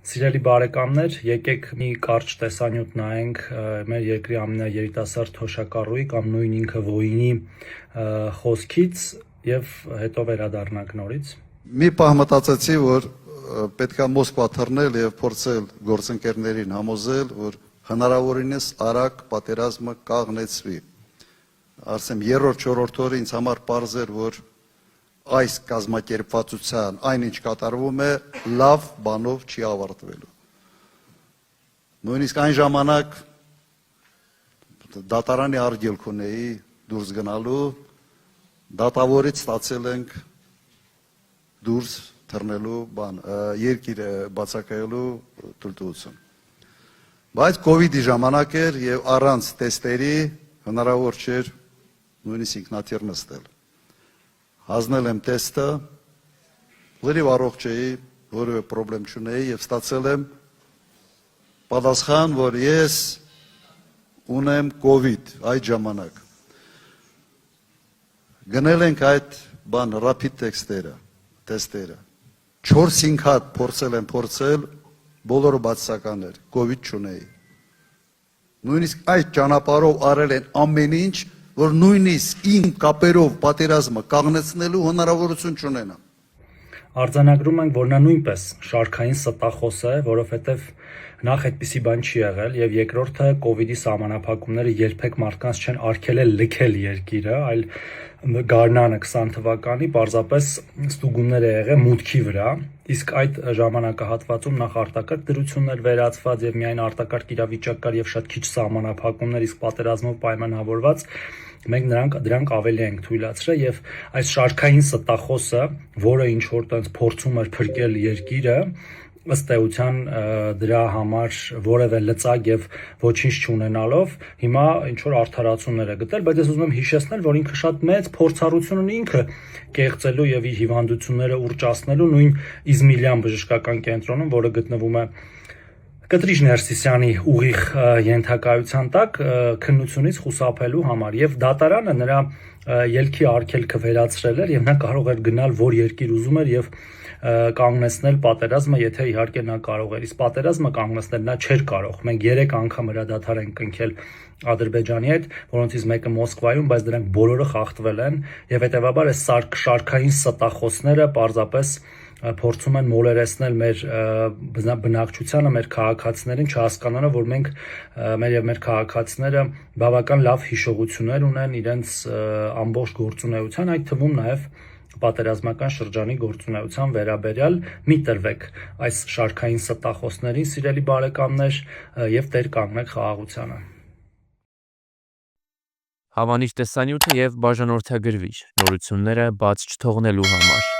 Սիրելի բարեկամներ, եկեք մի կարճ տեսանյութ նայենք մեր երկրի ամենաերիտասարդ թոշակառուի կամ նույն ինքը Վոյինի խոսքից եւ հետո վերադառնանք նորից։ Մի պահ մտածեցի, որ պետք է Մոսկվա թռնել եւ փորձել գործընկերներին համոզել, որ հնարավորինս արագ պատերազմը կաղնեցվի։ Ասեմ, երրորդ, չորրորդ օրը ինձ համար պարզ էր, որ այս կազմակերպվածության այնինչ կատարվում է լավ բանով չի ավարտվելու։ Նույնիսկ այն ժամանակ դատարանի արգելք ունեի դուրս գնալու, դատավորից ստացել ենք դուրս թռնելու բան, երկիրը բացակայելու թույլտվություն։ Բայց կովիդի ժամանակ էր եւ առանց տեստերի հնարավոր չէր նույնիսկ ինքնաթիռ նստել։ Հանձնել եմ տեստը, լրիվ առողջ էի, որևէ պրոբլեմ չունեի եւ ստացել եմ պատասխան, որ ես ունեմ կովիդ այդ ժամանակ։ Գնել ենք այդ բան rapid տեստերը։ 4-5 հատ փորձել, բոլորը բացասական էր, կովիդ չունեի։ Նույնիսկ այդ ճանապարհով արել են ամեն ինչ, որ նույնիսկ իմ կապերով պատերազմը կաղնեցնելու հնարավորություն չունենա։ Արձանագրում ենք, որ նա նույնպես շարքային ստախոս է, որովհետև նախ այդպիսի բան չի եղել եւ երկրորդը կովիդի սահմանափակումները երբեք մարդկանց չեն արգելել լքել երկիրը, այլ գարնանը 20 թվականի պարզապես ստուգումներ է եղել մուտքի վրա, իսկ այդ ժամանակահատվածում նախ արտակարգ դրություններ վերացված եւ միայն արտակարգ իրավիճակ կար եւ շատ քիչ սահմանափակումներ, իսկ պատերազմով պայմանավորված մենք դրանք ավելի ենք թույլատրել եւ այս շարքային ստախոսը, որը ինչ որ տենց փորձում էր փրկել երկիրը, ըստ էության դրա համար որևէ լծակ եւ ոչինչ չունենալով հիմա ինչ որ արդարացումներ է գտել, բայց ես ուզում եմ հիշեցնել, որ ինքը շատ մեծ փորձառություն ունի ինքը կեղծելու եւ իր հիվանդությունները ուռճացնելու նույն Իզմիլյան բժշկական կենտրոնում, որը գտնվում է Կտրիչ Ներսիսյանի ուղիղ ենթակայության տակ քննությունից խուսափելու համար եւ դատարանը նրա ելքի արգելքը վերացրել էր եւ նա կարող էր գնալ որ երկիր ուզում էր եւ կանգնեցնել պատերազմը, եթե իհարկե նա կարող էր։ Իսկ պատերազմը կանգնեցնել նա չէր կարող։ Մենք 3 անգամ հրադադար ենք կնքել Ադրբեջանի հետ, որոնցից մեկը Մոսկվայում, բայց դրանք բոլորը խախտվել են եւ հետեւաբար այս շարքային ստախոսները պարզապես փորձում են մոլերեսնել մեր բնակչությանը, մեր քաղաքացիներին, չհասկանալով, որ մենք մեր քաղաքացիները բավական լավ հիշողություններ ունեն իրենց ամբողջ գործունեության, այդ թվում նաև պատերազմական շրջանի գործունեության վերաբերյալ մի տրվեք այս շարքային ստախոսներին, սիրելի բարեկամներ, եւ տեր կանգնեք խաղաղությանը։ Հավանիչ տեսանյութը եւ բաժանորդագրվիչ նորությունները բաց չթողնելու համար։